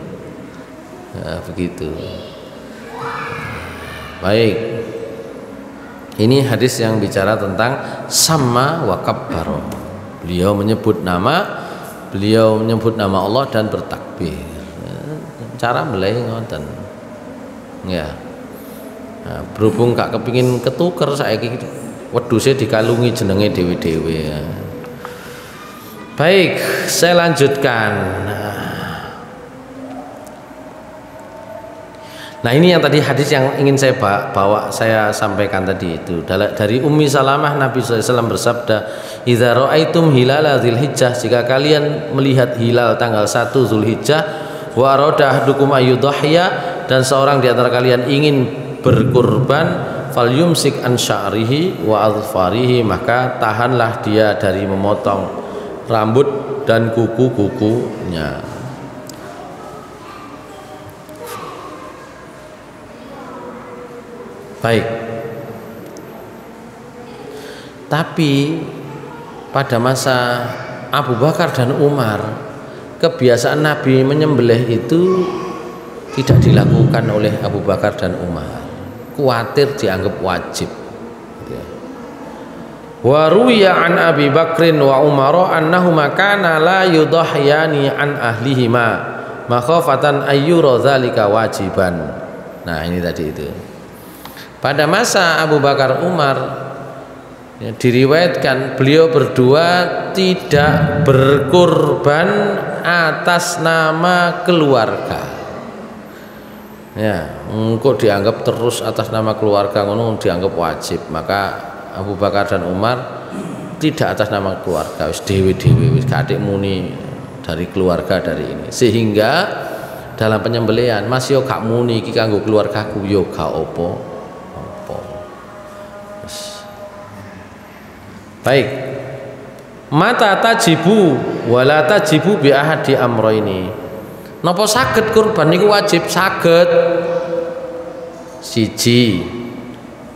Ya, begitu. Baik. Ini hadis yang bicara tentang sama wa kabbaro. Beliau menyebut nama Allah dan bertakbir. Cara mulai ngoten. Ya. Nah, berhubung gak kepingin ketuker saiki wedhuse dikalungi jenenge dhewe-dhewe ya. Baik, saya lanjutkan. Nah, ini yang tadi hadis yang ingin saya bawa, saya sampaikan tadi itu. Dari Ummi Salamah Nabi SAW bersabda, "Idza ra'aitum hilala Dzulhijjah, jika kalian melihat hilal tanggal 1 Zulhijjah, wa arada ahdukum ayyudhhiya, dan seorang di antara kalian ingin berkurban, falyumsik an sya'rihi wa adfarihi, maka tahanlah dia dari memotong rambut dan kuku-kukunya." Baik. Tapi pada masa Abu Bakar dan Umar, kebiasaan Nabi menyembelih itu tidak dilakukan oleh Abu Bakar dan Umar. Khawatir dianggap wajib. Wa ruwiya an Abi Bakrin wa Umar annahuma kana la yudhiyani an ahlihima makhafatan ayyura dzalika wajiban. Nah, ini tadi itu. Pada masa Abu Bakar Umar ya, diriwayatkan beliau berdua tidak berkurban atas nama keluarga. Ya, engkau dianggap terus atas nama keluarga ngono dianggap wajib. Maka Abu Bakar dan Umar tidak atas nama keluarga, wis dhewe-dhewe, wis kadek muni dari keluarga dari ini. Sehingga dalam penyembelihan Mas yo gak muni iki kanggo keluargaku yo gak apa. Baik. Mata tajibu wala tajibu bi ahadi amroini. Napa saged kurban niku wajib? Saged. Siji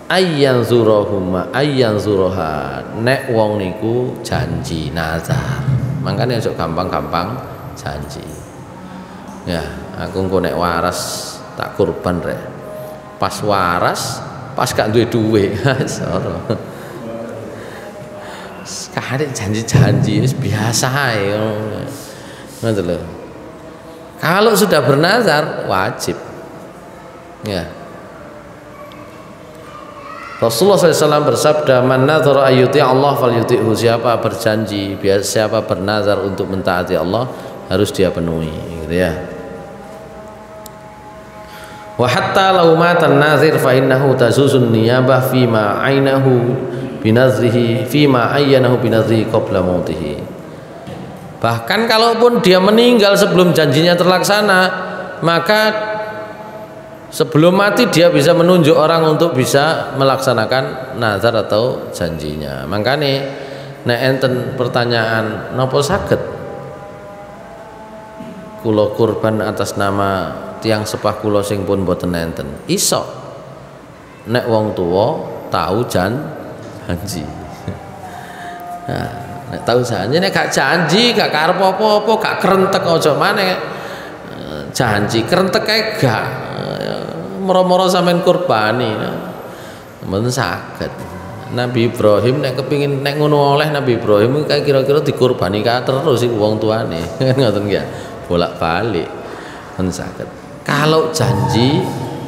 ayyan zurahuma ayyan zuraha, nek wong niku janji nazar. Makanya aja gampang-gampang janji. Ya, aku engko nek waras tak kurban rek. Pas waras, pas gak duwe duwe. Soro. Kadang janji-janji itu biasa ya. Ngoten lho. Kalau sudah bernazar wajib. Ya. Rasulullah SAW bersabda, "Man nadzara ayyuti Allah falyuti'hu." Siapa berjanji, siapa bernazar untuk mentaati Allah, harus dia penuhi, gitu ya. Wa hatta law mata an-nazir fa innahu tazuzun niyabah fima ainahu binazrihi fima ayyanahu binazrihi qabla mautihi. Bahkan kalaupun dia meninggal sebelum janjinya terlaksana, maka sebelum mati dia bisa menunjuk orang untuk bisa melaksanakan nazar atau janjinya. Makanya nek enten pertanyaan napa saged kula kurban atas nama tiang sepah kula sing pun boten enten. Iso nek wong tuwa tahu janji. Nah, nek tahu janji, nek gak janji, gak karep apa-apa, gak kerentek aja maneh janji, kerentek kae gak moro-moro sampean kurbani. Mboten saged. Nabi Ibrahim nek kepingin nek ngono oleh Nabi Ibrahim kae kira-kira dikurbani ka terus iku wong tuane. Ngoten ya. Bolak-balik. Mboten saged. Kalau janji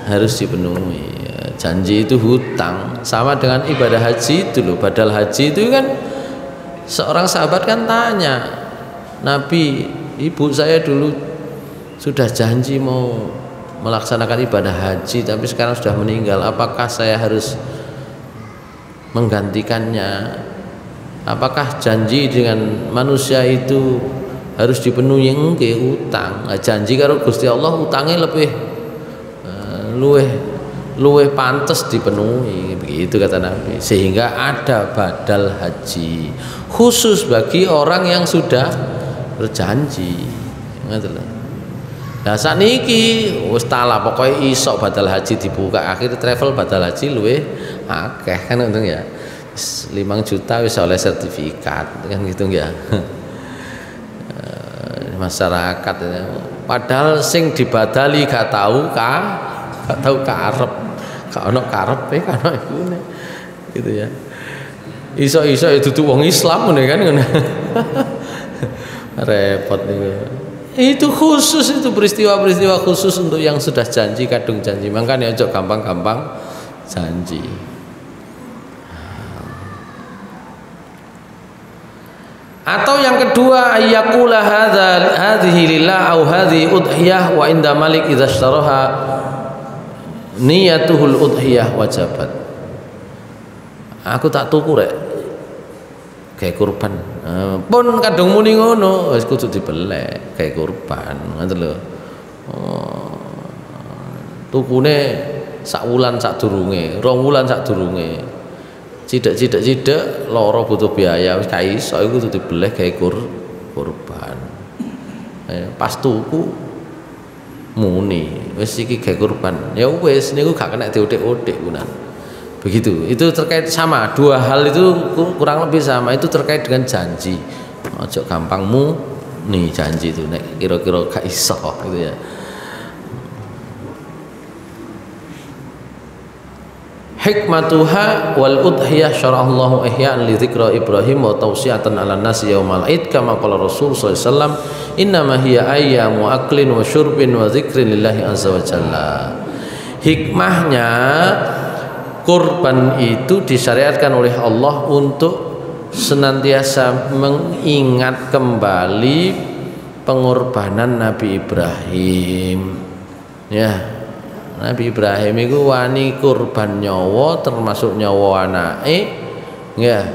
harus dipenuhi. Janji itu hutang, sama dengan ibadah haji itu loh. Badal haji itu kan seorang sahabat kan tanya, "Nabi, ibu saya dulu sudah janji mau melaksanakan ibadah haji tapi sekarang sudah meninggal, apakah saya harus menggantikannya? Apakah janji dengan manusia itu harus dipenuhi?" Nggih, utang. Nah, janji karo Gusti Allah utangnya lebih luweh luwih pantes dipenuhi, begitu kata Nabi. Sehingga ada badal haji khusus bagi orang yang sudah berjanji. Ngoten lho. Lah sakniki wis talah pokoke iso badal haji dibuka, akhir travel badal haji luwih akeh kan ngoten ya. 5 juta wis oleh sertifikat kan gitu ya. Masyarakat ya. Padahal sing dibadali gak tahu karep, gak ono karepe kan iku gitu ya. Iso-iso ya dudu wong Islam ngene kan ngono. Repot niku. Itu khusus, itu peristiwa-peristiwa khusus untuk yang sudah janji, kadung janji. Makanya ojo gampang-gampang janji. Atau yang kedua, ayyakula hadhihi lillah au hadhihi udhiyah wa inda malik idza ishtaraha niyatuhul udhiyah wajabat. Aku tak tuku rek kayak kurban. Pun kadung muni ngono wis kudu dibelek kayak kurban ngoten lho. Tukune sak wulan sadurunge, 2 wulan sadurunge. Cidak lara butuh biaya wis gak iso iku kudu dibeleh gawe kurban. Pas tuku muni wis iki gawe kurban. Ya wis niku gak kena diothek-othek punan. Begitu. Itu terkait sama, dua hal itu kurang lebih sama, itu terkait dengan janji. Ojo gampangmu nih janji itu nek kira-kira gak iso gitu ya. Hikmatuha wal udhiyah syara'allahu ihya'an li dzikra Ibrahim wa tawsi'atan 'alan nasi yaumal id kama qala Rasul sallallahu alaihi wasallam innama hiya ayyamu aklin wa syurbin wa dzikrin lillahi azza wa jalla. Hikmahnya kurban itu disyariatkan oleh Allah untuk senantiasa mengingat kembali pengorbanan Nabi Ibrahim. Ya, Nabi Ibrahim itu wani kurban nyawa termasuk nyawa anake, ya.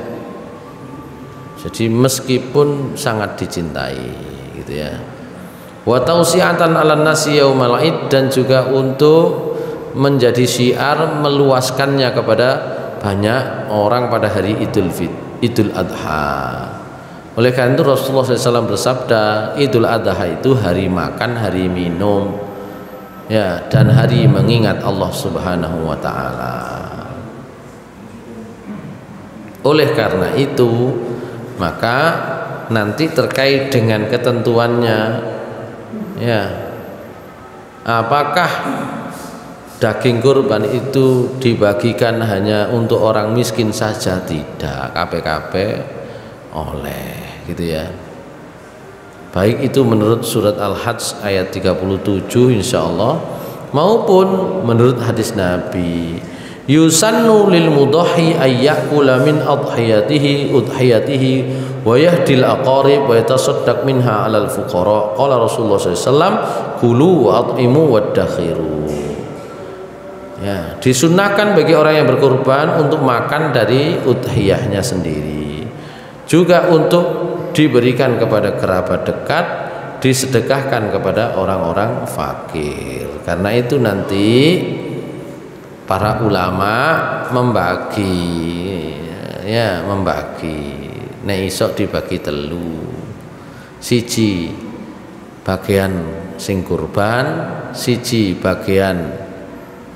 Jadi meskipun sangat dicintai gitu ya. Wa tausi'atan 'alan nasi yaumal id, dan juga untuk menjadi syiar meluaskannya kepada banyak orang pada hari Idul Adha. Oleh karena itu Rasulullah SAW bersabda, Idul Adha itu hari makan, hari minum, ya, dan hari mengingat Allah Subhanahu wa taala. Oleh karena itu, maka nanti terkait dengan ketentuannya, ya, apakah daging kurban itu dibagikan hanya untuk orang miskin saja? Tidak, KPKP oleh gitu ya. Baik itu menurut surat Al-Hajj ayat 37 insyaallah, maupun menurut hadis Nabi, yusannu lil mudahhi ayyakula min udhiyatihi wa yahdil aqarib wa yatasaddaq minha 'alal fuqara. Qala Rasulullah sallallahu alaihi wasallam, kulu wa at'imu waddakhiru. Ya, disunahkan bagi orang yang berkurban untuk makan dari udhiyahnya sendiri, juga untuk diberikan kepada kerabat dekat, disedekahkan kepada orang-orang fakir. Karena itu nanti para ulama membagi, ya, nek iso dibagi telu. Siji bagian sing kurban, siji bagian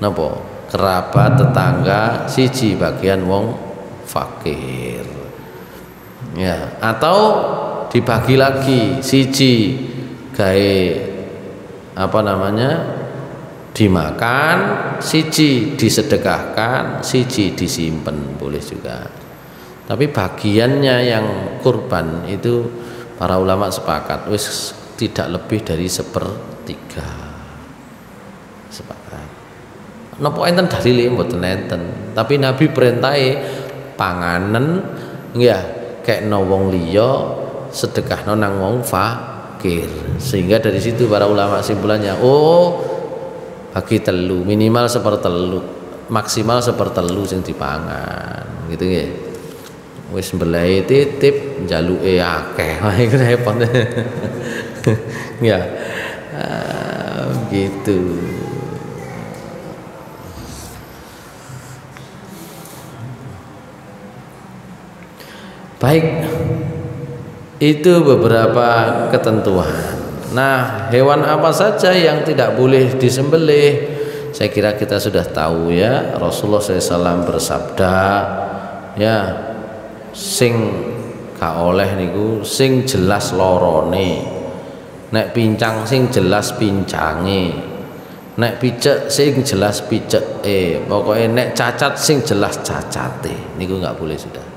napa kerabat tetangga, siji bagian wong fakir, ya. Atau dibagi lagi, siji gawe dimakan, siji disedekahkan, siji disimpen, boleh juga. Tapi bagiannya yang kurban itu para ulama sepakat wis tidak lebih dari 1/3. Sepakat. Napa enten dalile mboten enten, tapi Nabi perintahe panganen ya kekno wong liya, sedekahno nang wong fakir. Sehingga dari situ para ulama simpulannya, oh bagi telu, minimal 1/3, maksimal 1/3 sing dipangan gitu nggih. Wis mbelahi titip njaluke akeh, wah iku repot. Ya. Gitu. Baik, itu beberapa ketentuan. Nah, hewan apa saja yang tidak boleh disembelih? Saya kira kita sudah tahu ya. Rasulullah SAW bersabda, ya, sing gak oleh niku sing jelas lorone, nek pincang sing jelas pincange, nek picek sing jelas piceke, pokoknya nek cacat sing jelas cacate, niku nggak boleh sudah.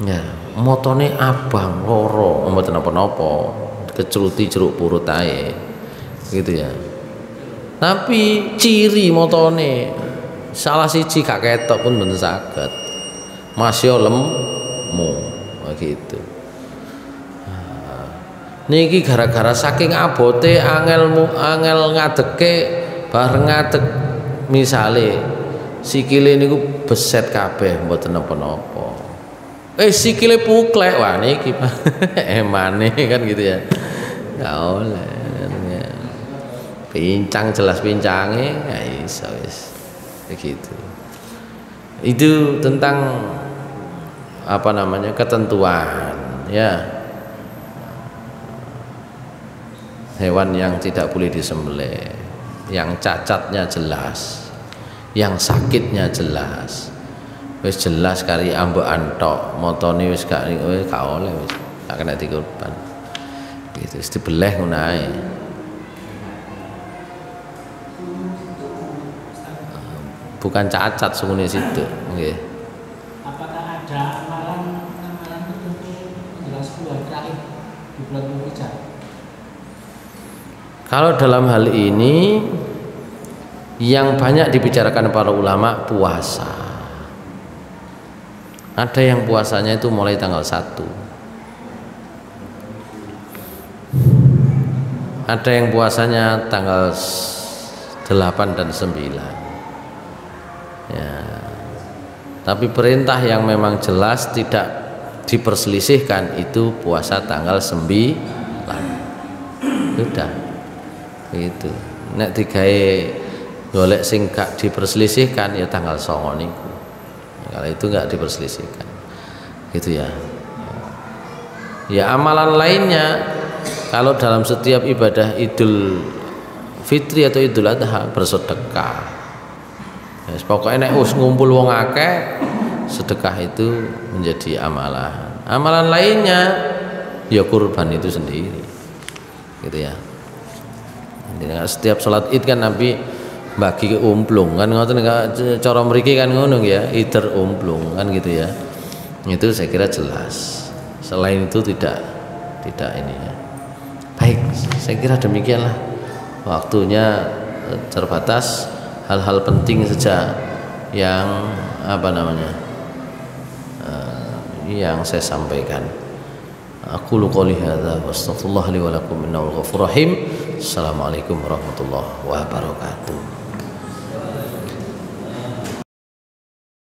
Ya, motone abang loro, mboten napa-napa, keceruti jeruk purut ae, gitu ya. Tapi ciri motone salah siji gak ketok pun mboten saged. Masya lemu, begitu. Niki gara-gara saking abote angel ngadeke bareng ngadek misale sikile niku beset kabeh mboten napa-napa. Sikile puklek, wah niki emane kan gitu ya. Ya oleh. Pincang jelas pincange, ya iso wis. Begitu. Itu tentang apa namanya ketentuan, ya. Hewan yang tidak boleh disembelih, yang cacatnya jelas, yang sakitnya jelas, wis jelas kari ambekan tok, motone wis gak oleh, wis gak kena dikurban. Gitu, wis dibeleh ngono ae. Bukan cacat sungguhnya situ. Okay. Apakah ada amalan tertentu menjelang 10 hari terakhir di bulan Dzulhijjah? Kalau dalam hal ini yang banyak dibicarakan para ulama puasa. Ada yang puasanya itu mulai tanggal 1. Ada yang puasanya tanggal 8 dan 9. Ya. Tapi perintah yang memang jelas tidak diperselisihkan itu puasa tanggal 9. Sudah. Gitu. Nek digawe golek sing gak diperselisihkan ya tanggal 9 niku. Kalau itu gak diperselisihkan. Gitu ya. Ya amalan lainnya kalau dalam setiap ibadah Idul Fitri atau Idul Adha bersedekah. Pokoknya nek ngumpul wong akeh, sedekah itu menjadi amalan. Amalan lainnya ya kurban itu sendiri, gitu ya. Jadi setiap sholat Id kan Nabi bagi umplung kan, ngoten cara mriki kan ngono ya, ider umplung kan gitu ya. Itu saya kira jelas. Selain itu tidak ini ya. Baik, saya kira demikianlah. Waktunya terbatas. Hal-hal penting saja yang apa namanya yang saya sampaikan. Aku qouli hadza wa astaghfirullah li wa lakum innahu ghafurur rahim. Assalamualaikum warahmatullahi wabarakatuh.